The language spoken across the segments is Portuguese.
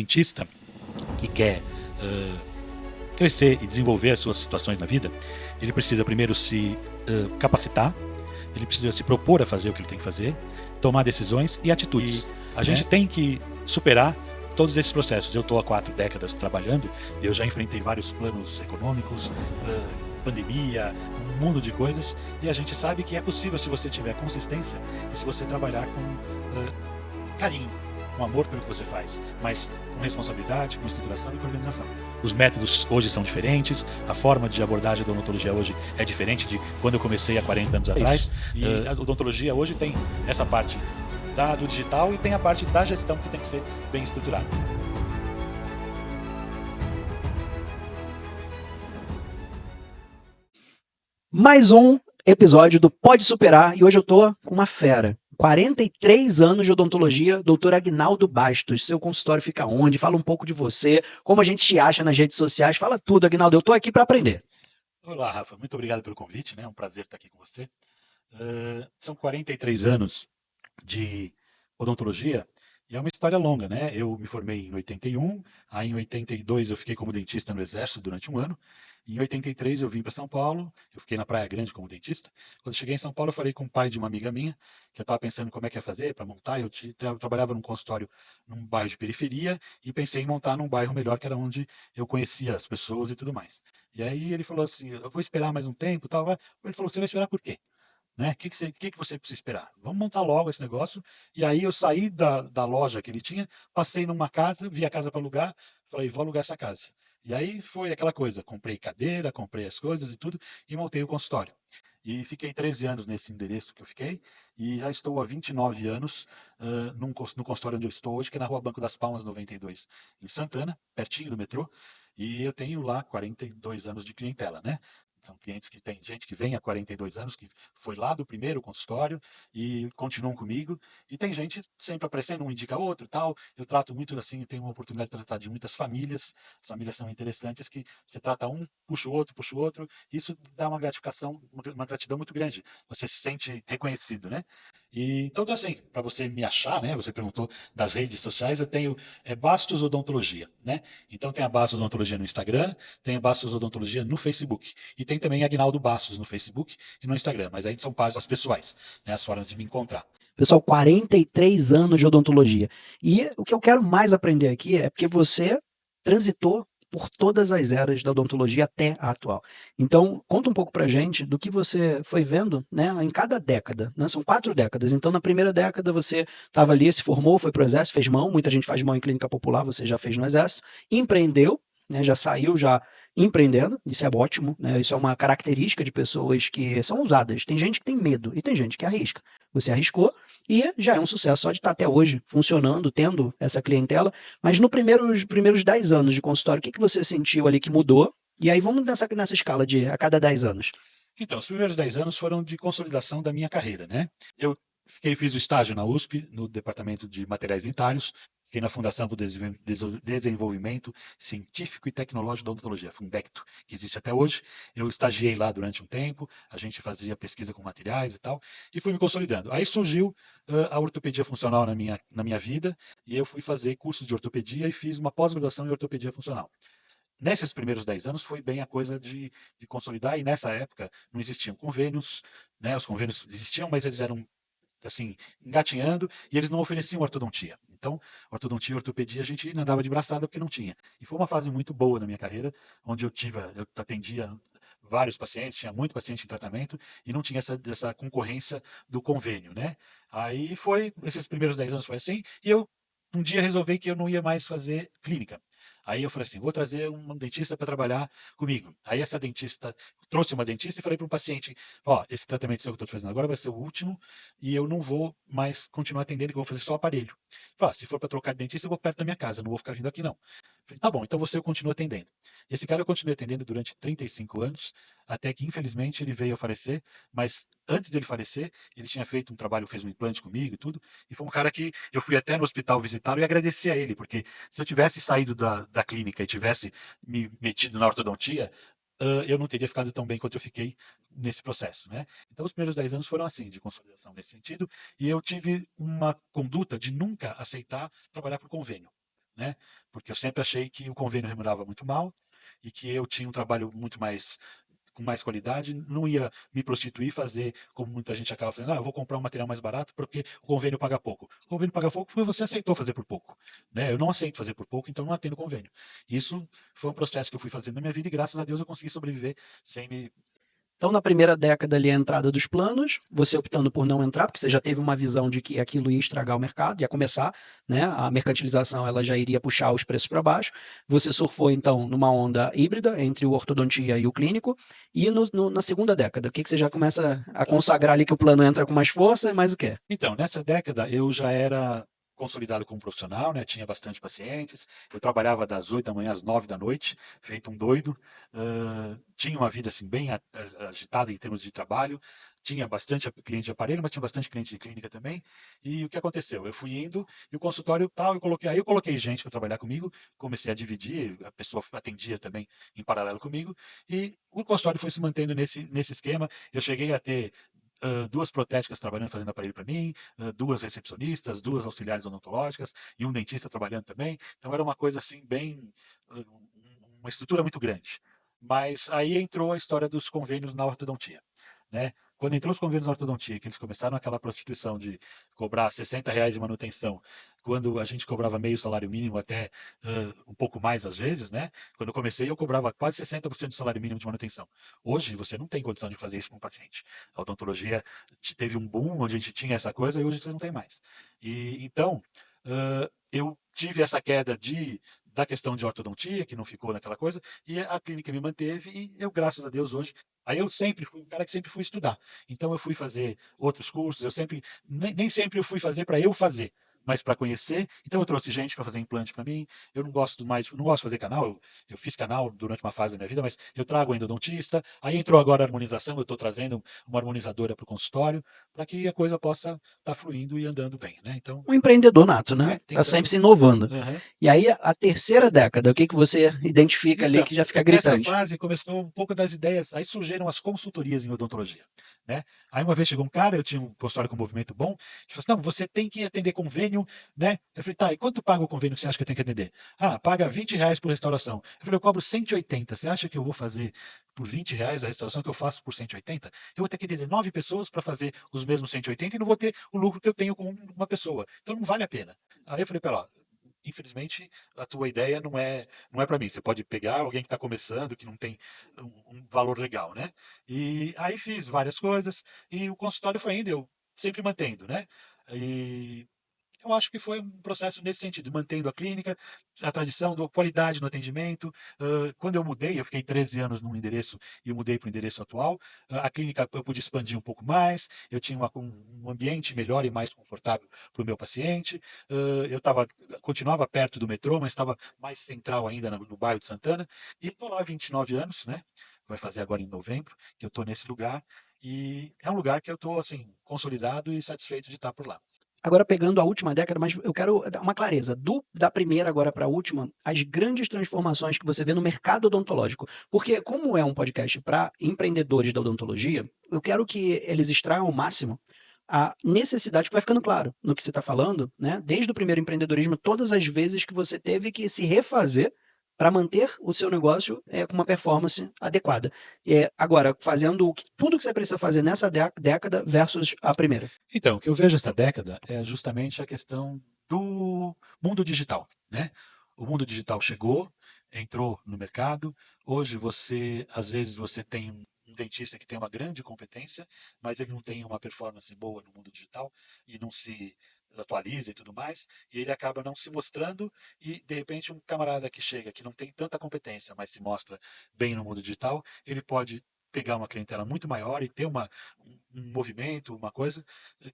dentista que quer crescer e desenvolver as suas situações na vida, ele precisa primeiro se capacitar, ele precisa se propor a fazer o que ele tem que fazer, tomar decisões e atitudes. A gente tem que superar todos esses processos. Eu estou há 4 décadas trabalhando, eu já enfrentei vários planos econômicos, pandemia, um mundo de coisas, e a gente sabe que é possível se você tiver consistência e se você trabalhar com carinho, com amor pelo que você faz, mas com responsabilidade, com estruturação e com organização. Os métodos hoje são diferentes, a forma de abordagem da odontologia hoje é diferente de quando eu comecei há 40 anos atrás. E a odontologia hoje tem essa parte do digital e tem a parte da gestão que tem que ser bem estruturada. Mais um episódio do Pode Superar e hoje eu tô com uma fera. 43 anos de odontologia, doutor Aguinaldo Bastos. Seu consultório fica onde? Fala um pouco de você, como a gente te acha nas redes sociais. Fala tudo, Aguinaldo. Eu tô aqui para aprender. Olá, Rafa. Muito obrigado pelo convite, né? É um prazer estar aqui com você. São 43 anos de odontologia e é uma história longa, né? Eu me formei em 81, aí em 82 eu fiquei como dentista no Exército durante um ano. Em 83 eu vim para São Paulo, eu fiquei na Praia Grande como dentista. Quando cheguei em São Paulo eu falei com o pai de uma amiga minha, que eu estava pensando como é que ia fazer para montar. Eu trabalhava num consultório num bairro de periferia e pensei em montar num bairro melhor, que era onde eu conhecia as pessoas e tudo mais. E aí ele falou assim, eu vou esperar mais um tempo, tal. Ele falou, você vai esperar por quê? Né? Que você precisa esperar? Vamos montar logo esse negócio. E aí eu saí da loja que ele tinha, passei numa casa, vi a casa para alugar, falei, vou alugar essa casa. E aí foi aquela coisa, comprei cadeira, comprei as coisas e tudo, e montei o consultório. E fiquei 13 anos nesse endereço que eu fiquei, e já estou há 29 anos no consultório onde eu estou hoje, que é na Rua Banco das Palmas 92, em Santana, pertinho do metrô, e eu tenho lá 42 anos de clientela, né? São clientes que tem gente que vem há 42 anos, que foi lá do primeiro consultório e continuam comigo. E tem gente sempre aparecendo, um indica outro e tal. Eu trato muito assim, tenho uma oportunidade de tratar de muitas famílias. As famílias são interessantes, que você trata um, puxa o outro, puxa o outro. Isso dá uma gratificação, uma gratidão muito grande. Você se sente reconhecido, né? E então, assim, para você me achar, né? Você perguntou das redes sociais, eu tenho Bastos Odontologia, né? Então tem a Bastos Odontologia no Instagram, tem a Bastos Odontologia no Facebook. E tem também Aguinaldo Bastos no Facebook e no Instagram, mas aí são páginas pessoais, né, as formas de me encontrar. Pessoal, 43 anos de odontologia. E o que eu quero mais aprender aqui é porque você transitou por todas as eras da odontologia até a atual. Então, conta um pouco pra gente do que você foi vendo, né, em cada década, né? São 4 décadas. Então, na primeira década, você estava ali, se formou, foi pro exército, fez mão. Muita gente faz mão em clínica popular, você já fez no exército. Empreendeu, né, já saiu já empreendendo, isso é ótimo, né? Isso é uma característica de pessoas que são ousadas. Tem gente que tem medo e tem gente que arrisca. Você arriscou e já é um sucesso só de estar até hoje funcionando, tendo essa clientela. Mas nos primeiros 10 anos de consultório, o que você sentiu ali que mudou? E aí vamos nessa escala de a cada 10 anos. Então, os primeiros 10 anos foram de consolidação da minha carreira, né? Eu fiz o estágio na USP, no Departamento de Materiais Dentários, fiquei na Fundação para o Desenvolvimento Científico e Tecnológico da Odontologia, Fundecto, que existe até hoje. Eu estagiei lá durante um tempo, a gente fazia pesquisa com materiais e tal, e fui me consolidando. Aí surgiu a ortopedia funcional na minha vida, e eu fui fazer cursos de ortopedia e fiz uma pós-graduação em ortopedia funcional. Nesses primeiros 10 anos foi bem a coisa de consolidar, e nessa época não existiam convênios, né? Os convênios existiam, mas eles eram assim, engatinhando, e eles não ofereciam ortodontia. Então, ortodontia e ortopedia a gente andava de braçada porque não tinha. E foi uma fase muito boa na minha carreira, onde eu atendia vários pacientes, tinha muito paciente em tratamento, e não tinha essa concorrência do convênio, né? Aí esses primeiros 10 anos foi assim, e eu um dia resolvi que eu não ia mais fazer clínica. Aí eu falei assim, vou trazer um dentista para trabalhar comigo. Aí essa dentista, trouxe uma dentista e falei para um paciente, ó, esse tratamento que eu estou fazendo agora vai ser o último e eu não vou mais continuar atendendo, que eu vou fazer só aparelho. Falei, se for para trocar de dentista, eu vou perto da minha casa, não vou ficar vindo aqui não. Falei, tá bom, então você continua atendendo. E esse cara eu continuei atendendo durante 35 anos, até que infelizmente ele veio a falecer, mas antes dele falecer, ele tinha feito um trabalho, fez um implante comigo e tudo, e foi um cara que eu fui até no hospital visitá-lo e agradecer a ele, porque se eu tivesse saído da clínica e tivesse me metido na ortodontia, eu não teria ficado tão bem quanto eu fiquei nesse processo, né? Então, os primeiros 10 anos foram assim, de consolidação nesse sentido, e eu tive uma conduta de nunca aceitar trabalhar por convênio. né? Porque eu sempre achei que o convênio remunerava muito mal e que eu tinha um trabalho muito mais com mais qualidade, não ia me prostituir e fazer como muita gente acaba fazendo, eu vou comprar um material mais barato porque o convênio paga pouco. O convênio paga pouco porque você aceitou fazer por pouco, né? Eu não aceito fazer por pouco, então não atendo convênio. Isso foi um processo que eu fui fazendo na minha vida e graças a Deus eu consegui sobreviver sem me. Então, na primeira década ali, a entrada dos planos, você optando por não entrar, porque você já teve uma visão de que aquilo ia estragar o mercado, ia começar, né? A mercantilização ela já iria puxar os preços para baixo. Você surfou, então, numa onda híbrida entre o ortodontia e o clínico. E na segunda década, o que, que você já começa a consagrar ali que o plano entra com mais força e mais o quê? Então, nessa década eu já era consolidado como profissional, né? Tinha bastante pacientes. Eu trabalhava das 8 da manhã às 9 da noite, feito um doido. Tinha uma vida assim bem agitada em termos de trabalho. Tinha bastante cliente de aparelho, mas tinha bastante cliente de clínica também. E o que aconteceu? Eu fui indo e o consultório tal, aí eu coloquei gente para trabalhar comigo, comecei a dividir, a pessoa atendia também em paralelo comigo e o consultório foi se mantendo nesse esquema. Eu cheguei a ter duas protéticas trabalhando, fazendo aparelho para mim, duas recepcionistas, duas auxiliares odontológicas e um dentista trabalhando também. Então era uma coisa assim bem, uma estrutura muito grande. Mas aí entrou a história dos convênios na ortodontia, né? Quando entrou os convênios na ortodontia, que eles começaram aquela prostituição de cobrar R$ 60 de manutenção, quando a gente cobrava meio salário mínimo até um pouco mais às vezes, né? Quando eu comecei, eu cobrava quase 60% do salário mínimo de manutenção. Hoje, você não tem condição de fazer isso com um paciente. A odontologia teve um boom onde a gente tinha essa coisa e hoje você não tem mais. E então, eu tive essa queda da questão de ortodontia, que não ficou naquela coisa, e a clínica me manteve, e eu, graças a Deus, hoje. Aí eu sempre fui um cara que sempre fui estudar. Então eu fui fazer outros cursos, eu sempre, nem sempre eu fui fazer para eu fazer, mas para conhecer. Então eu trouxe gente para fazer implante para mim. Eu não gosto mais, não gosto de fazer canal. Eu fiz canal durante uma fase da minha vida, mas eu trago endodontista. Aí entrou agora a harmonização, eu estou trazendo uma harmonizadora para o consultório, para que a coisa possa estar fluindo e andando bem, né? Então, Um empreendedor nato, né? Tá sempre tentando. se inovando. Aham. E aí, a terceira década, o que, que você identifica ali Então, que já fica nessa gritante? fase começou um pouco das ideias, aí surgiram as consultorias em odontologia, né? Aí uma vez chegou um cara, eu tinha um consultório com movimento bom, ele falou assim, não, você tem que atender convênio, né? Eu falei, tá, e quanto paga o convênio que você acha que eu tenho que atender? Ah, paga R$ 20 por restauração. Eu falei, eu cobro 180, você acha que eu vou fazer por R$ 20 a restauração que eu faço por 180? Eu vou ter que atender 9 pessoas para fazer os mesmos 180 e não vou ter o lucro que eu tenho com uma pessoa. Então não vale a pena. Aí eu falei, pera lá, infelizmente a tua ideia não é para mim. Você pode pegar alguém que está começando, que não tem um valor legal, né? E aí fiz várias coisas e o consultório foi indo, eu sempre mantendo, né? E eu acho que foi um processo nesse sentido, mantendo a clínica, a tradição da qualidade no atendimento. Quando eu mudei, eu fiquei 13 anos num endereço e eu mudei para o endereço atual. A clínica eu pude expandir um pouco mais, eu tinha um ambiente melhor e mais confortável para o meu paciente. Eu continuava perto do metrô, mas estava mais central ainda no bairro de Santana. E estou lá há 29 anos, né? Vai fazer agora em novembro, que eu estou nesse lugar. E é um lugar que eu estou assim, consolidado e satisfeito de estar por lá. Agora pegando a última década, mas eu quero dar uma clareza. Da primeira agora para a última, as grandes transformações que você vê no mercado odontológico. Porque, como é um podcast para empreendedores da odontologia, eu quero que eles extraiam ao máximo a necessidade que vai ficando claro no que você está falando, né? Desde o primeiro empreendedorismo, todas as vezes que você teve que se refazer para manter o seu negócio com uma performance adequada. Agora, fazendo tudo que você precisa fazer nessa década versus a primeira. Então, o que eu vejo essa década é justamente a questão do mundo digital, né? O mundo digital chegou, entrou no mercado. Hoje às vezes você tem um dentista que tem uma grande competência, mas ele não tem uma performance boa no mundo digital e não se atualiza e tudo mais, e ele acaba não se mostrando e de repente um camarada que chega que não tem tanta competência, mas se mostra bem no mundo digital, ele pode pegar uma clientela muito maior e ter um movimento, uma coisa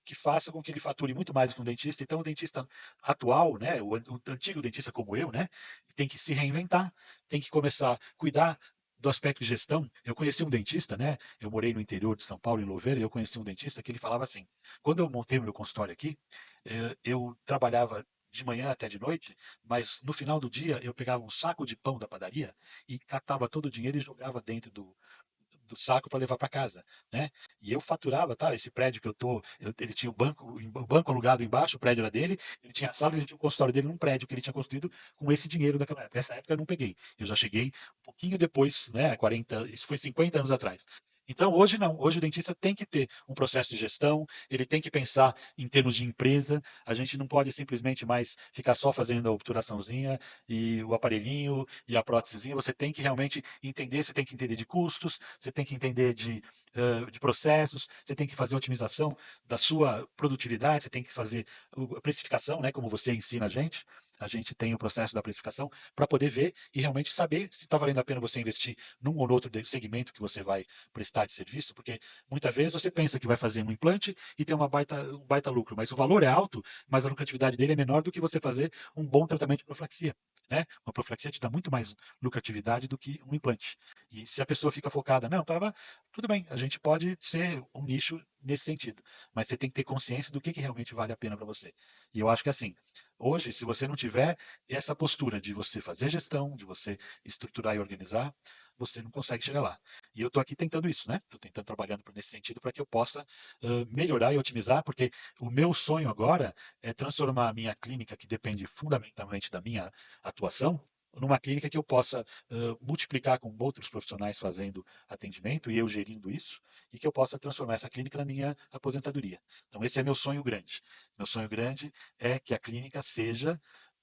que faça com que ele fature muito mais que um dentista. Então, o dentista atual, né, o antigo dentista como eu, né, tem que se reinventar, tem que começar a cuidar do aspecto de gestão. Eu conheci um dentista, né? Eu morei no interior de São Paulo, em Louveira, e eu conheci um dentista que ele falava assim: quando eu montei o meu consultório aqui, eu trabalhava de manhã até de noite, mas no final do dia eu pegava um saco de pão da padaria e catava todo o dinheiro e jogava dentro do saco para levar para casa, né? E eu faturava, tá? Esse prédio que ele tinha o banco alugado embaixo, o prédio era dele, ele tinha salas e tinha o consultório dele num prédio que ele tinha construído com esse dinheiro daquela época. Essa época eu não peguei. Eu já cheguei um pouquinho depois, né? 40, isso foi 50 anos atrás. Então, hoje não. Hoje o dentista tem que ter um processo de gestão, ele tem que pensar em termos de empresa. A gente não pode simplesmente mais ficar só fazendo a obturaçãozinha e o aparelhinho e a prótesezinha. Você tem que realmente entender, você tem que entender de custos, você tem que entender de processos, você tem que fazer otimização da sua produtividade, você tem que fazer a precificação, né, como você ensina a gente. A gente tem o processo da precificação para poder ver e realmente saber se está valendo a pena você investir num ou outro segmento que você vai prestar de serviço, porque muitas vezes você pensa que vai fazer um implante e tem um baita lucro, mas o valor é alto, mas a lucratividade dele é menor do que você fazer um bom tratamento de profilaxia. Né? Uma profilaxia te dá muito mais lucratividade do que um implante. E se a pessoa fica focada, não, tudo bem, a gente pode ser um nicho nesse sentido, mas você tem que ter consciência do que realmente vale a pena para você. E eu acho que assim, hoje, se você não tiver essa postura de você fazer gestão, de você estruturar e organizar, você não consegue chegar lá. E eu estou aqui tentando isso, né? Estou tentando trabalhando nesse sentido para que eu possa melhorar e otimizar, porque o meu sonho agora é transformar a minha clínica, que depende fundamentalmente da minha atuação, numa clínica que eu possa multiplicar com outros profissionais fazendo atendimento e eu gerindo isso, e que eu possa transformar essa clínica na minha aposentadoria. Então, esse é meu sonho grande. Meu sonho grande é que a clínica seja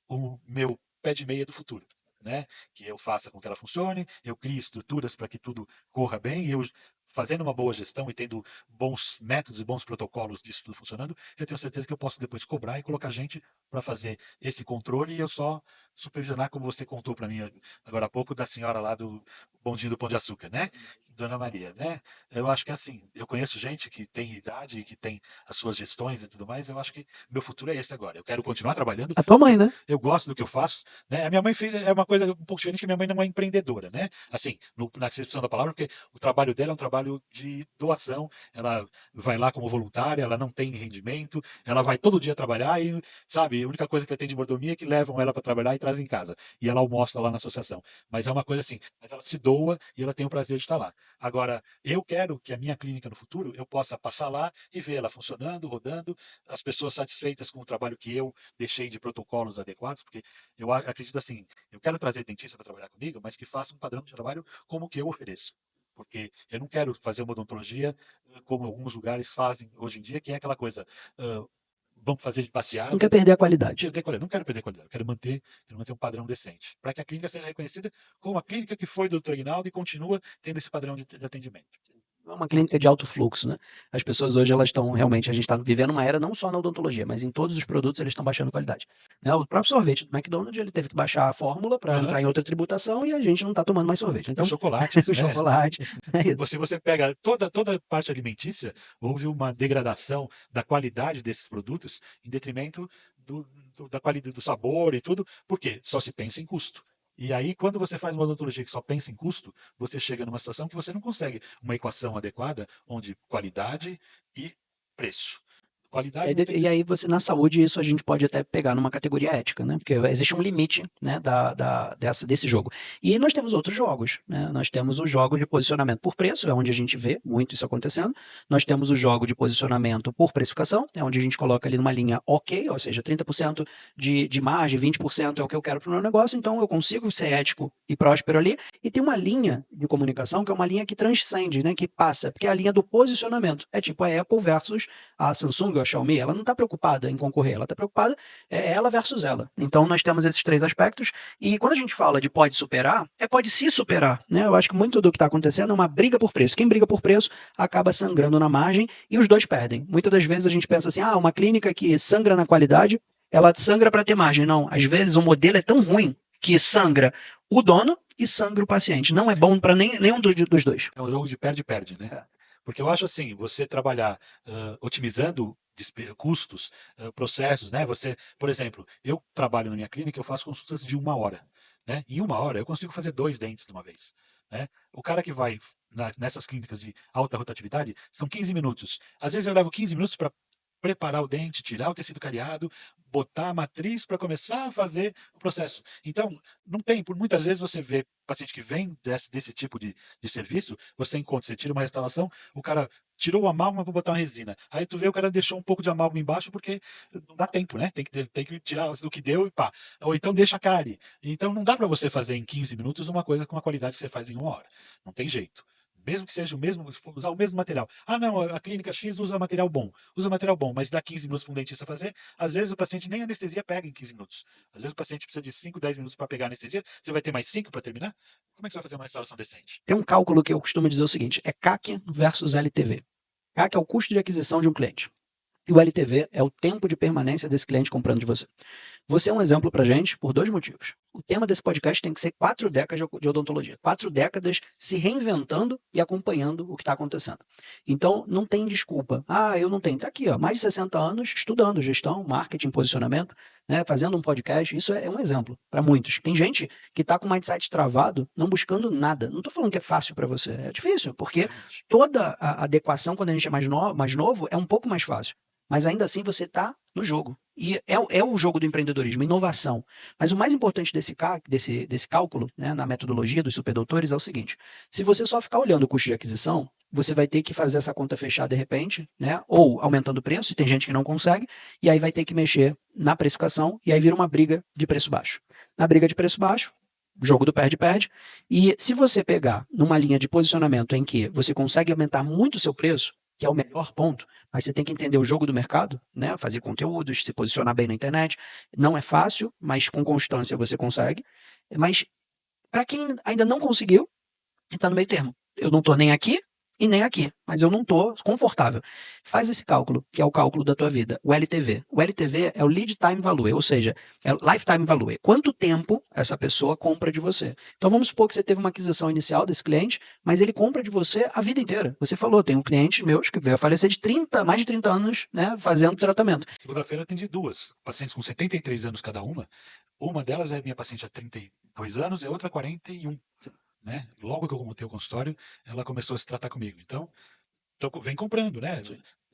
o meu pé de meia do futuro. Né? Que eu faça com que ela funcione, eu crie estruturas para que tudo corra bem, e eu fazendo uma boa gestão e tendo bons métodos e bons protocolos disso tudo funcionando, eu tenho certeza que eu posso depois cobrar e colocar gente para fazer esse controle e eu só supervisionar, como você contou para mim agora há pouco, da senhora lá do bondinho do Pão de Açúcar, né? Dona Maria, né? Eu acho que assim, eu conheço gente que tem idade, que tem as suas gestões e tudo mais, eu acho que meu futuro é esse agora. Eu quero continuar trabalhando, A tua mãe, né? eu gosto do que eu faço, né? A minha mãe fez é uma coisa um pouco diferente, que minha mãe não é empreendedora, né? Assim, na acessão da palavra, porque o trabalho dela é um trabalho de doação. Ela vai lá como voluntária, ela não tem rendimento, ela vai todo dia trabalhar e, sabe, a única coisa que ela tem de mordomia é que levam ela para trabalhar e trazem em casa. E ela almoça lá na associação. Mas é uma coisa assim, mas ela se doa e ela tem o prazer de estar lá. Agora, eu quero que a minha clínica no futuro eu possa passar lá e ver ela funcionando, rodando, as pessoas satisfeitas com o trabalho que eu deixei de protocolos adequados, porque eu acredito assim, eu quero trazer dentista para trabalhar comigo, mas que faça um padrão de trabalho como o que eu ofereço. Porque eu não quero fazer uma odontologia como alguns lugares fazem hoje em dia, que é aquela coisa, uh, vamos fazer de Não quer passeada, perder a qualidade. perder qualidade. Não quero perder qualidade, eu quero manter um padrão decente, para que a clínica seja reconhecida como a clínica que foi do Dr. Aguinaldo e continua tendo esse padrão de atendimento. É uma clínica de alto fluxo, né? As pessoas hoje elas estão realmente, a gente está vivendo uma era não só na odontologia, mas em todos os produtos eles estão baixando qualidade. Né? O próprio sorvete do McDonald's ele teve que baixar a fórmula para Aham. entrar em outra tributação e a gente não está tomando mais sorvete. Os Então, chocolates, o né? chocolate, é isso. Se você pega toda a parte alimentícia, houve uma degradação da qualidade desses produtos em detrimento da qualidade do sabor e tudo, porque só se pensa em custo. E aí, quando você faz uma odontologia que só pensa em custo, você chega numa situação que você não consegue uma equação adequada onde qualidade e preço. Qualidade não tem. E aí você, na saúde, isso a gente pode até pegar numa categoria ética, né? Porque existe um limite, né, desse jogo. E nós temos outros jogos, né? Nós temos os jogos de posicionamento por preço, é onde a gente vê muito isso acontecendo. Nós temos o jogo de posicionamento por precificação, é onde a gente coloca ali numa linha ok, ou seja, 30% de margem, 20% é o que eu quero para o meu negócio, então eu consigo ser ético e próspero ali. E tem uma linha de comunicação que é uma linha que transcende, né? Que passa, porque é a linha do posicionamento. É tipo a Apple versus a Samsung ou a Xiaomi, ela não está preocupada em concorrer, ela está preocupada ela versus ela. Então nós temos esses três aspectos e quando a gente fala de pode superar, pode se superar, né? Eu acho que muito do que está acontecendo é uma briga por preço. Quem briga por preço acaba sangrando na margem e os dois perdem. Muitas das vezes a gente pensa assim, uma clínica que sangra na qualidade, ela sangra para ter margem. Não, às vezes o modelo é tão ruim que sangra o dono e sangra o paciente. Não é bom para nenhum dos dois. É um jogo de perde-perde, né? É. Porque eu acho assim, você trabalhar otimizando custos, processos, né? Você, por exemplo, eu trabalho na minha clínica, eu faço consultas de 1 hora, né? Em 1 hora eu consigo fazer 2 dentes de uma vez, né? O cara que vai nessas clínicas de alta rotatividade são 15 minutos. Às vezes eu levo 15 minutos para preparar o dente, tirar o tecido cariado, botar a matriz para começar a fazer o processo. Então, não tem, por muitas vezes você vê paciente que vem desse tipo de serviço, você encontra, você tira uma restauração, o cara tirou a amálgama para botar uma resina. Aí tu vê o cara deixou um pouco de amálgama embaixo porque não dá tempo, né? Tem que tirar o que deu e pá. Ou então deixa a cárie. Então não dá para você fazer em 15 minutos uma coisa com a qualidade que você faz em 1 hora. Não tem jeito. Mesmo que seja o mesmo, usar o mesmo material. Ah, não, a clínica X usa material bom. Usa material bom, mas dá 15 minutos para um dentista fazer. Às vezes o paciente nem anestesia pega em 15 minutos. Às vezes o paciente precisa de 5, 10 minutos para pegar a anestesia. Você vai ter mais 5 para terminar? Como é que você vai fazer uma instalação decente? Tem um cálculo que eu costumo dizer o seguinte: é CAC versus LTV. CAC é o custo de aquisição de um cliente. E o LTV é o tempo de permanência desse cliente comprando de você. Você é um exemplo para a gente por 2 motivos. O tema desse podcast tem que ser 4 décadas de odontologia. 4 décadas se reinventando e acompanhando o que está acontecendo. Então, não tem desculpa. Ah, eu não tenho. Está aqui, ó, mais de 60 anos estudando gestão, marketing, posicionamento, né, fazendo um podcast. Isso é um exemplo para muitos. Tem gente que está com o mindset travado, não buscando nada. Não estou falando que é fácil para você. É difícil, porque Realmente. toda a adequação, quando a gente é mais novo, é um pouco mais fácil. Mas ainda assim você está no jogo. E é o jogo do empreendedorismo, inovação. Mas o mais importante desse cálculo, né, na metodologia dos superdoutores, é o seguinte: se você só ficar olhando o custo de aquisição, você vai ter que fazer essa conta fechar de repente, né, ou aumentando o preço, e tem gente que não consegue, e aí vai ter que mexer na precificação, e aí vira uma briga de preço baixo. Na briga de preço baixo, jogo do perde-perde, e se você pegar numa linha de posicionamento em que você consegue aumentar muito o seu preço, que é o melhor ponto, mas você tem que entender o jogo do mercado, né? Fazer conteúdos, se posicionar bem na internet. Não é fácil, mas com constância você consegue. Mas para quem ainda não conseguiu, está no meio termo. Eu não estou nem aqui e nem aqui, mas eu não estou confortável. Faz esse cálculo, que é o cálculo da tua vida, o LTV. O LTV é o Lead Time Value, ou seja, é o Lifetime Value. Quanto tempo essa pessoa compra de você? Então vamos supor que você teve uma aquisição inicial desse cliente, mas ele compra de você a vida inteira. Você falou, tem um cliente meu que veio a falecer de mais de 30 anos, né, fazendo tratamento. Segunda-feira atendi 2 pacientes com 73 anos cada uma. Uma delas é minha paciente há 32 anos e a outra 41. Né? Logo que eu montei o consultório, ela começou a se tratar comigo. Então, vem comprando, né?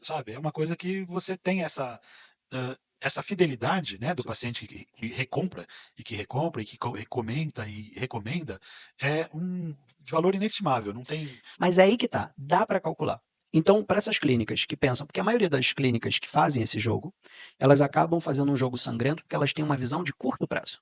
Sabe? É uma coisa que você tem essa fidelidade, né, do paciente que recompra e que recompra e que recomenda e recomenda é de valor inestimável. Não tem. Mas é aí que tá, dá para calcular. Então, para essas clínicas que pensam, porque a maioria das clínicas que fazem esse jogo, elas acabam fazendo um jogo sangrento porque elas têm uma visão de curto prazo.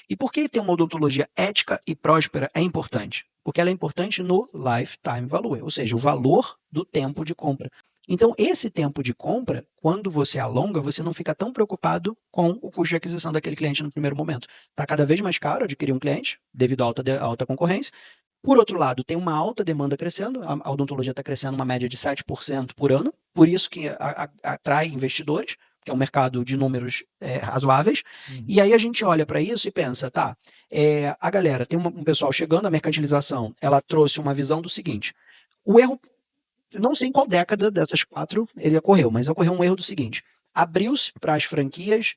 E por que ter uma odontologia ética e próspera é importante? Porque ela é importante no lifetime value, ou seja, o valor do tempo de compra. Então, esse tempo de compra, quando você alonga, você não fica tão preocupado com o custo de aquisição daquele cliente no primeiro momento. Está cada vez mais caro adquirir um cliente, devido à alta concorrência. Por outro lado, tem uma alta demanda crescendo, a odontologia está crescendo uma média de 7% por ano, por isso que atrai investidores, que é um mercado de números razoáveis, e aí a gente olha para isso e pensa, tá, a galera, tem um pessoal chegando, a mercantilização, ela trouxe uma visão do seguinte, o erro, não sei em qual década dessas 4 ele ocorreu, mas ocorreu um erro do seguinte, abriu-se para as franquias,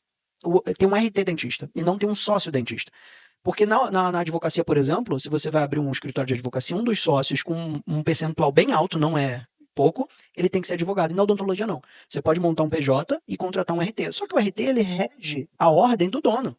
tem um RT dentista, e não tem um sócio dentista. Porque na advocacia, por exemplo, se você vai abrir um escritório de advocacia, um dos sócios com um percentual bem alto, não é pouco, ele tem que ser advogado. E na odontologia, não. Você pode montar um PJ e contratar um RT. Só que o RT, ele rege a ordem do dono.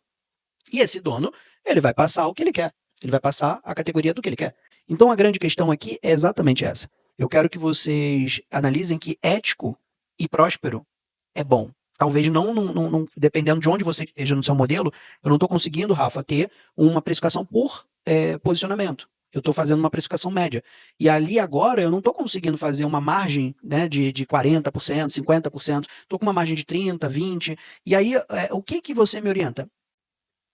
E esse dono, ele vai passar o que ele quer. Ele vai passar a categoria do que ele quer. Então, a grande questão aqui é exatamente essa. Eu quero que vocês analisem que ético e próspero é bom. Talvez não, dependendo de onde você esteja no seu modelo, eu não estou conseguindo, Rafa, ter uma precificação por posicionamento. Eu estou fazendo uma precificação média. E ali agora eu não estou conseguindo fazer uma margem, né, de 40%, 50%. Estou com uma margem de 30%, 20%. E aí, o que você me orienta?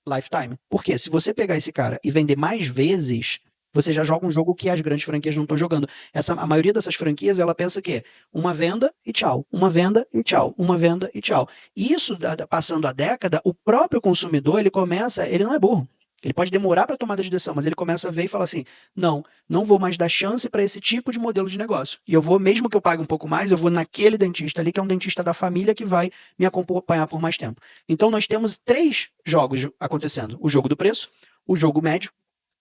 Lifetime. Porque se você pegar esse cara e vender mais vezes, você já joga um jogo que as grandes franquias não estão jogando. A maioria dessas franquias, ela pensa que é uma venda e tchau, uma venda e tchau, uma venda e tchau. E isso, passando a década, o próprio consumidor, ele não é burro. Ele pode demorar para tomar a decisão, mas ele começa a ver e fala assim, não vou mais dar chance para esse tipo de modelo de negócio. E eu vou, mesmo que eu pague um pouco mais, eu vou naquele dentista ali, que é um dentista da família que vai me acompanhar por mais tempo. Então nós temos 3 jogos acontecendo. O jogo do preço, o jogo médio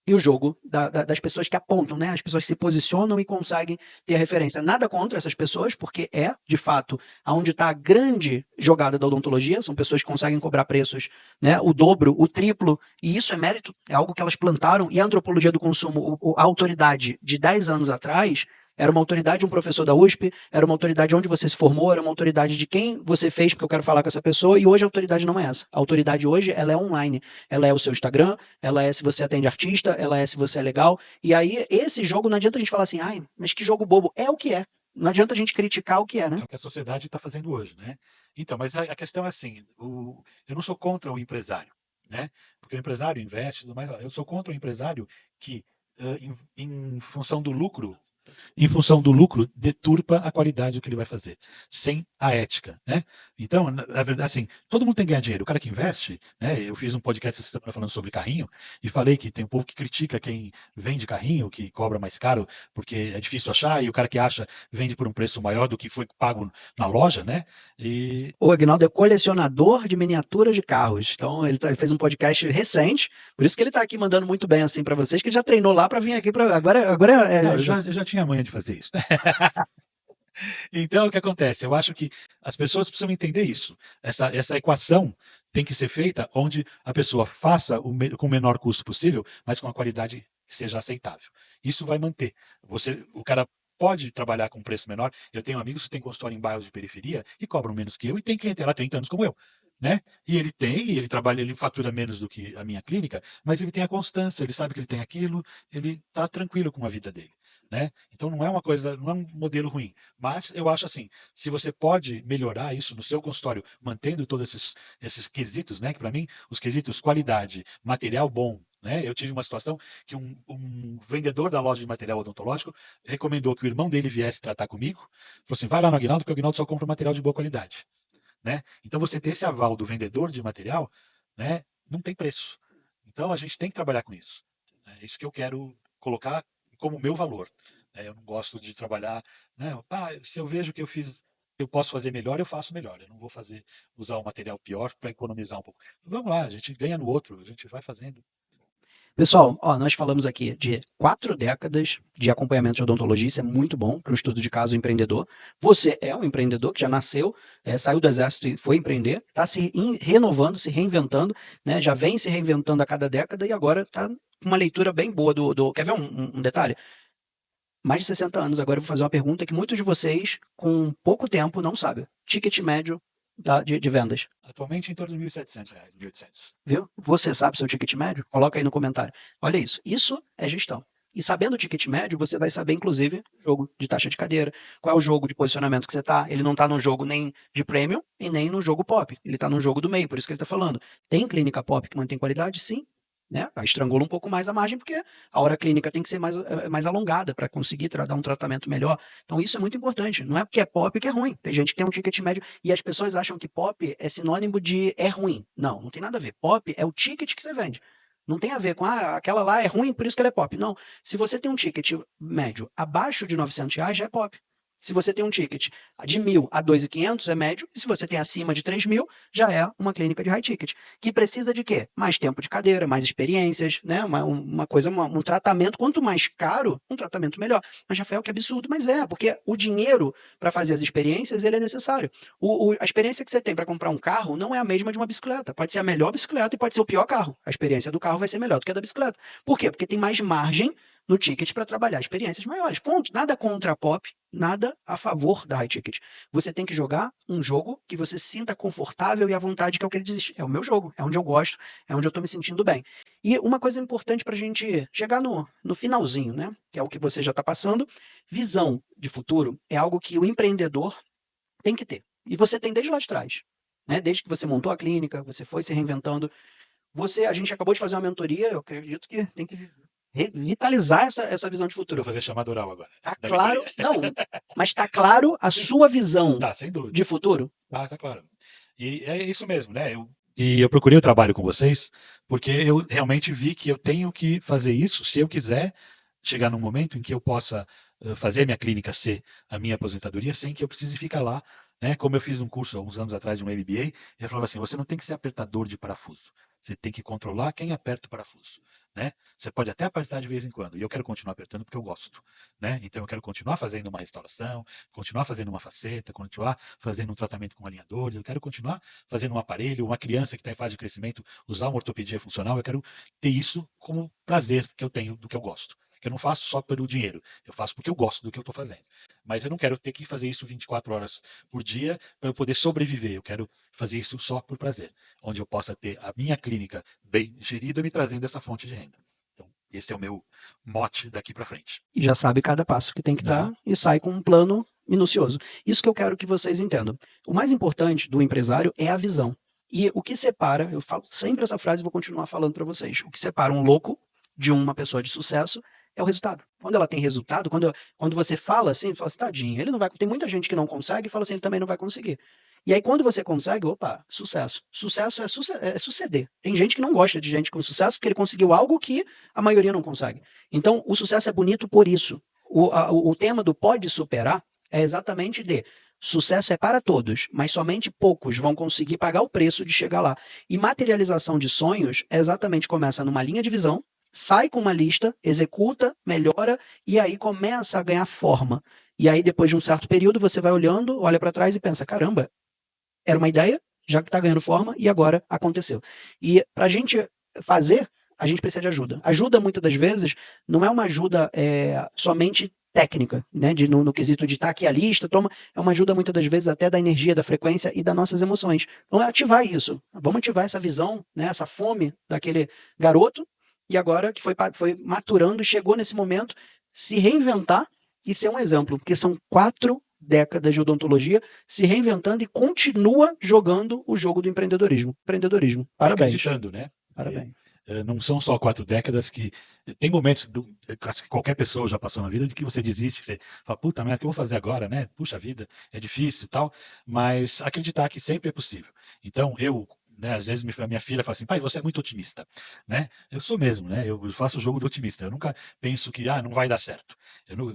e o jogo das pessoas que apontam, né? As pessoas se posicionam e conseguem ter referência. Nada contra essas pessoas, porque é, de fato, aonde está a grande jogada da odontologia, são pessoas que conseguem cobrar preços, né, o dobro, o triplo, e isso é mérito, é algo que elas plantaram, e a antropologia do consumo, a autoridade de 10 anos atrás, era uma autoridade de um professor da USP, era uma autoridade onde você se formou, era uma autoridade de quem você fez, porque eu quero falar com essa pessoa, e hoje a autoridade não é essa. A autoridade hoje, ela é online, ela é o seu Instagram, ela é se você atende artista, ela é se você é legal, e aí esse jogo não adianta a gente falar assim, ai, mas que jogo bobo, é o que é. Não adianta a gente criticar o que é, né? É o que a sociedade está fazendo hoje, né? Então, mas a questão é assim, eu não sou contra o empresário, né? Porque o empresário investe, tudo mais. Eu sou contra o empresário que, em função do lucro, deturpa a qualidade do que ele vai fazer, sem a ética, né? Então, na verdade, assim, todo mundo tem que ganhar dinheiro. O cara que investe, né? Eu fiz um podcast essa semana falando sobre carrinho e falei que tem um povo que critica quem vende carrinho, que cobra mais caro porque é difícil achar, e o cara que acha vende por um preço maior do que foi pago na loja, né? E O Agnaldo é colecionador de miniaturas de carros. Então, ele fez um podcast recente, por isso que ele está aqui mandando muito bem assim para vocês, que ele já treinou lá para vir aqui para. Agora não, eu já tinha manha de fazer isso. Então, o que acontece? Eu acho que as pessoas precisam entender isso. Essa equação tem que ser feita onde a pessoa faça com o menor custo possível, mas com a qualidade que seja aceitável. Isso vai manter. O cara pode trabalhar com um preço menor. Eu tenho amigos que têm consultório em bairros de periferia e cobram menos que eu e tem clientela há 30 anos como eu. Né? E ele trabalha, ele fatura menos do que a minha clínica, mas ele tem a constância, ele sabe que ele tem aquilo, ele está tranquilo com a vida dele. Né? Então não é uma coisa, não é um modelo ruim. Mas eu acho assim, se você pode melhorar isso no seu consultório, mantendo todos esses quesitos, né? Que para mim, os quesitos qualidade, material bom, né? Eu tive uma situação que um vendedor da loja de material odontológico recomendou que o irmão dele viesse tratar comigo. Falou assim: vai lá no Aguinaldo, porque o Aguinaldo só compra material de boa qualidade. Né? Então você ter esse aval do vendedor de material, né? Não tem preço. Então a gente tem que trabalhar com isso. É isso que eu quero colocar como meu valor. Eu não gosto de trabalhar, né? Se eu vejo que eu posso fazer melhor, eu faço melhor. Eu não vou usar um material pior para economizar um pouco. Vamos lá, a gente ganha no outro, a gente vai fazendo. Pessoal, ó, nós falamos aqui de 4 décadas de acompanhamento de odontologia, isso é muito bom para o estudo de caso empreendedor. Você é um empreendedor que já nasceu, saiu do exército e foi empreender, está se renovando, se reinventando, né? Já vem se reinventando a cada década e agora está com uma leitura bem boa Quer ver um detalhe? Mais de 60 anos, agora eu vou fazer uma pergunta que muitos de vocês, com pouco tempo, não sabem. Ticket médio de vendas. Atualmente em torno de R$ 1.700, 1.800. Viu? Você sabe seu ticket médio? Coloca aí no comentário. Olha isso. Isso é gestão. E sabendo o ticket médio, você vai saber, inclusive, jogo de taxa de cadeira, qual é o jogo de posicionamento que você está. Ele não está no jogo nem de premium e nem no jogo pop. Ele está no jogo do meio, por isso que ele está falando. Tem clínica pop que mantém qualidade? Sim. Né? Estrangula um pouco mais a margem, porque a hora clínica tem que ser mais alongada para conseguir dar um tratamento melhor. Então, isso é muito importante. Não é porque é pop que é ruim. Tem gente que tem um ticket médio e as pessoas acham que pop é sinônimo de é ruim. Não, não tem nada a ver. Pop é o ticket que você vende. Não tem a ver com, aquela lá é ruim, por isso que ela é pop. Não. Se você tem um ticket médio abaixo de R$ 900, já é pop. Se você tem um ticket de 1.000 a 2.500 é médio, e se você tem acima de 3.000, já é uma clínica de high ticket. Que precisa de quê? Mais tempo de cadeira, mais experiências, né? Um tratamento, quanto mais caro, um tratamento melhor. Mas, Rafael, que absurdo, mas porque o dinheiro para fazer as experiências, ele é necessário. A experiência que você tem para comprar um carro não é a mesma de uma bicicleta. Pode ser a melhor bicicleta e pode ser o pior carro. A experiência do carro vai ser melhor do que a da bicicleta. Por quê? Porque tem mais margem no ticket para trabalhar experiências maiores. Ponto. Nada contra a pop, nada a favor da high ticket. Você tem que jogar um jogo que você se sinta confortável e à vontade, que é o que ele diz. É o meu jogo, é onde eu gosto, é onde eu estou me sentindo bem. E uma coisa importante para a gente chegar no finalzinho, né? Que é o que você já está passando, visão de futuro é algo que o empreendedor tem que ter. E você tem desde lá de trás. Né? Desde que você montou a clínica, você foi se reinventando. A gente acabou de fazer uma mentoria, eu acredito que tem que revitalizar essa visão de futuro. Vou fazer chamada oral agora. Tá claro, não, mas tá claro a sua visão Tá, sem dúvida. de futuro? Tá claro. E é isso mesmo, né? Eu procurei o trabalho com vocês porque eu realmente vi que eu tenho que fazer isso se eu quiser chegar num momento em que eu possa fazer minha clínica ser a minha aposentadoria sem que eu precise ficar lá, né? Como eu fiz um curso há uns anos atrás de um MBA, ele falava assim: você não tem que ser apertador de parafuso, Você tem que controlar quem aperta o parafuso, né? Você pode até apertar de vez em quando, e eu quero continuar apertando porque eu gosto, né? Então eu quero continuar fazendo uma restauração, continuar fazendo uma faceta, continuar fazendo um tratamento com alinhadores, eu quero continuar fazendo um aparelho, uma criança que está em fase de crescimento, usar uma ortopedia funcional, eu quero ter isso como prazer que eu tenho do que eu gosto. Eu não faço só pelo dinheiro, eu faço porque eu gosto do que eu estou fazendo. Mas eu não quero ter que fazer isso 24 horas por dia para eu poder sobreviver. Eu quero fazer isso só por prazer, onde eu possa ter a minha clínica bem gerida, me trazendo essa fonte de renda. Então, esse é o meu mote daqui para frente. E já sabe cada passo que tem que dar Aham. e sai com um plano minucioso. Isso que eu quero que vocês entendam. O mais importante do empresário é a visão. E o que separa, eu falo sempre essa frase e vou continuar falando para vocês, o que separa um louco de uma pessoa de sucesso é o resultado. Quando ela tem resultado, quando você fala assim, fala assim, tadinho, ele não vai. Tem muita gente que não consegue e fala assim, ele também não vai conseguir. E aí, quando você consegue, opa, sucesso. Sucesso é suceder. Tem gente que não gosta de gente com sucesso porque ele conseguiu algo que a maioria não consegue. Então, o sucesso é bonito por isso. O tema do pode superar é exatamente de sucesso é para todos, mas somente poucos vão conseguir pagar o preço de chegar lá. E materialização de sonhos é exatamente começa numa linha de visão, sai com uma lista, executa, melhora e aí começa a ganhar forma. E aí, depois de um certo período, você vai olhando, olha para trás e pensa: caramba, era uma ideia, já que está ganhando forma, e agora aconteceu. E para a gente fazer, a gente precisa de ajuda. Ajuda, muitas das vezes, não é uma ajuda somente técnica, né? No quesito de estar aqui a lista, toma, é uma ajuda muitas das vezes até da energia, da frequência e das nossas emoções. Então é ativar isso. Vamos ativar essa visão, né? Essa fome daquele garoto, e agora que foi maturando e chegou nesse momento, se reinventar e ser um exemplo, porque são 4 décadas de odontologia se reinventando e continua jogando o jogo do empreendedorismo. Empreendedorismo. E Parabéns. acreditando, né? Porque Parabéns. não são só 4 décadas que. Tem momentos, acho que qualquer pessoa já passou na vida, de que você desiste, que você fala, puta, mas o que eu vou fazer agora, né? Puxa vida, é difícil e tal. Mas acreditar que sempre é possível. Então, eu. Né, às vezes a minha filha fala assim, pai, você é muito otimista, né? Eu sou mesmo, né? Eu faço o jogo do otimista. Eu nunca penso que não vai dar certo.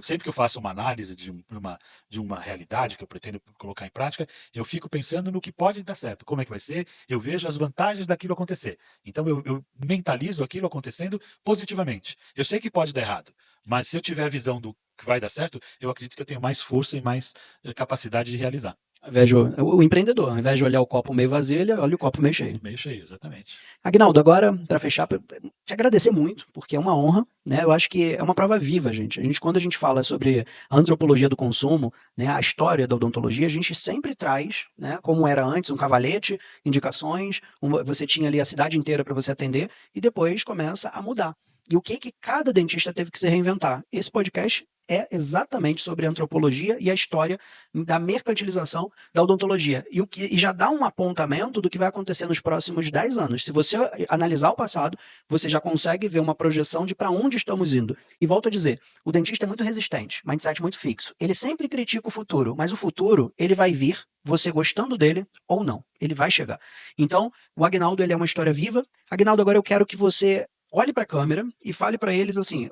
Sempre que eu faço uma análise de uma realidade que eu pretendo colocar em prática, eu fico pensando no que pode dar certo, como é que vai ser, eu vejo as vantagens daquilo acontecer. Então eu mentalizo aquilo acontecendo positivamente. Eu sei que pode dar errado, mas se eu tiver a visão do que vai dar certo, eu acredito que eu tenho mais força e mais capacidade de realizar. Ao invés de, o empreendedor, ao invés de olhar o copo meio vazio, ele olha o copo meio cheio. Meio cheio, exatamente. Agnaldo, agora, para fechar, te agradecer muito, porque é uma honra, né? Eu acho que é uma prova viva, gente. Quando a gente fala sobre a antropologia do consumo, né, a história da odontologia, a gente sempre traz, né, como era antes, um cavalete, indicações, você tinha ali a cidade inteira para você atender, e depois começa a mudar. E o que cada dentista teve que se reinventar? Esse podcast é exatamente sobre a antropologia e a história da mercantilização da odontologia. E já dá um apontamento do que vai acontecer nos próximos 10 anos. Se você analisar o passado, você já consegue ver uma projeção de para onde estamos indo. E volto a dizer, o dentista é muito resistente, mindset muito fixo. Ele sempre critica o futuro, mas o futuro, ele vai vir, você gostando dele ou não. Ele vai chegar. Então, o Agnaldo, ele é uma história viva. Agnaldo, agora eu quero que você olhe para a câmera e fale para eles assim,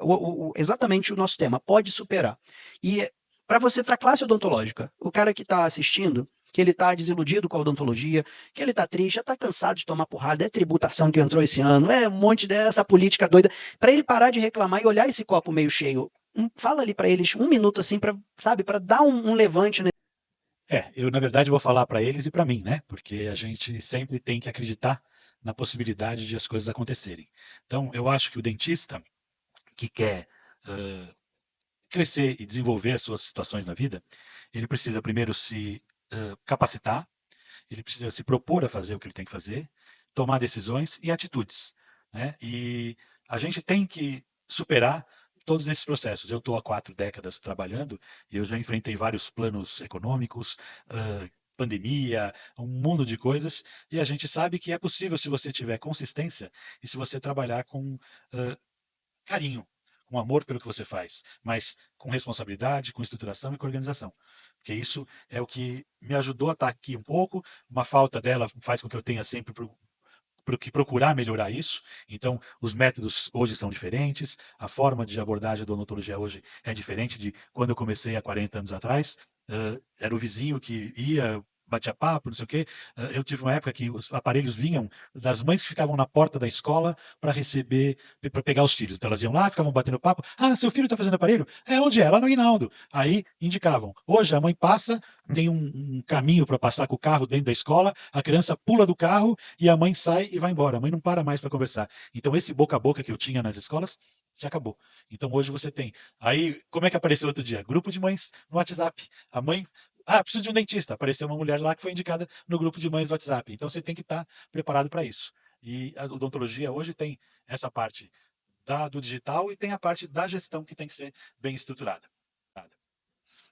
exatamente o nosso tema, pode superar. E para você, para a classe odontológica, o cara que está assistindo, que ele está desiludido com a odontologia, que ele está triste, já está cansado de tomar porrada, é tributação que entrou esse ano, é um monte dessa política doida, para ele parar de reclamar e olhar esse copo meio cheio, fala ali para eles 1 minuto assim, para, sabe, para dar um levante. Eu na verdade vou falar para eles e para mim, né? Porque a gente sempre tem que acreditar na possibilidade de as coisas acontecerem. Então, eu acho que o dentista que quer crescer e desenvolver as suas situações na vida, ele precisa primeiro se capacitar, ele precisa se propor a fazer o que ele tem que fazer, tomar decisões e atitudes, né? E a gente tem que superar todos esses processos. Eu estou há 4 décadas trabalhando e eu já enfrentei vários planos econômicos, pandemia, um mundo de coisas, e a gente sabe que é possível se você tiver consistência e se você trabalhar com carinho, com amor pelo que você faz, mas com responsabilidade, com estruturação e com organização. Porque isso é o que me ajudou a estar aqui um pouco, uma falta dela faz com que eu tenha sempre que procurar melhorar isso. Então, os métodos hoje são diferentes, a forma de abordagem da odontologia hoje é diferente de quando eu comecei há 40 anos atrás. Era o vizinho que ia batia papo, não sei o quê. Eu tive uma época que os aparelhos vinham das mães que ficavam na porta da escola para receber, para pegar os filhos. Então elas iam lá, ficavam batendo papo. Ah, seu filho está fazendo aparelho? É, onde é? Lá no Hinaldo. Aí indicavam. Hoje a mãe passa, tem um caminho para passar com o carro dentro da escola, a criança pula do carro e a mãe sai e vai embora. A mãe não para mais para conversar. Então esse boca a boca que eu tinha nas escolas se acabou. Então hoje você tem. Aí, como é que apareceu outro dia? Grupo de mães no WhatsApp. A mãe. Ah, preciso de um dentista. Apareceu uma mulher lá que foi indicada no grupo de mães do WhatsApp. Então você tem que estar preparado para isso. E a odontologia hoje tem essa parte do digital e tem a parte da gestão que tem que ser bem estruturada.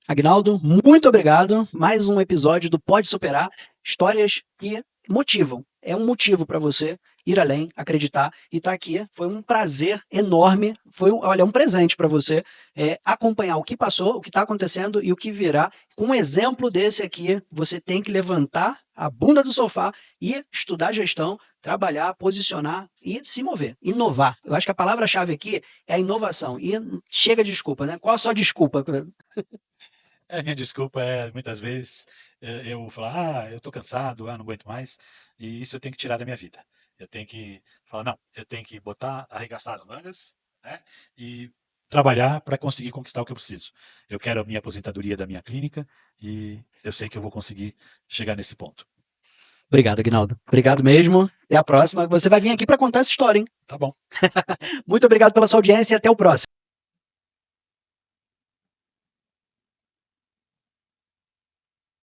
Agnaldo, muito obrigado. Mais um episódio do Pode Superar, histórias que motivam. É um motivo para você ir além, acreditar e estar aqui. Foi um prazer enorme. Foi, olha, um presente para você acompanhar o que passou, o que está acontecendo e o que virá. Com um exemplo desse aqui, você tem que levantar a bunda do sofá e estudar gestão, trabalhar, posicionar e se mover, inovar. Eu acho que a palavra-chave aqui é a inovação. E chega de desculpa, né? Qual a sua desculpa? Minha desculpa é, muitas vezes, eu falar, eu estou cansado, não aguento mais, e isso eu tenho que tirar da minha vida. Eu tenho que falar, não, eu tenho que botar, arregaçar as mangas, né, e trabalhar para conseguir conquistar o que eu preciso. Eu quero a minha aposentadoria da minha clínica e eu sei que eu vou conseguir chegar nesse ponto. Obrigado, Aguinaldo. Obrigado mesmo. Até a próxima. Você vai vir aqui para contar essa história, hein? Tá bom. Muito obrigado pela sua audiência e até o próximo.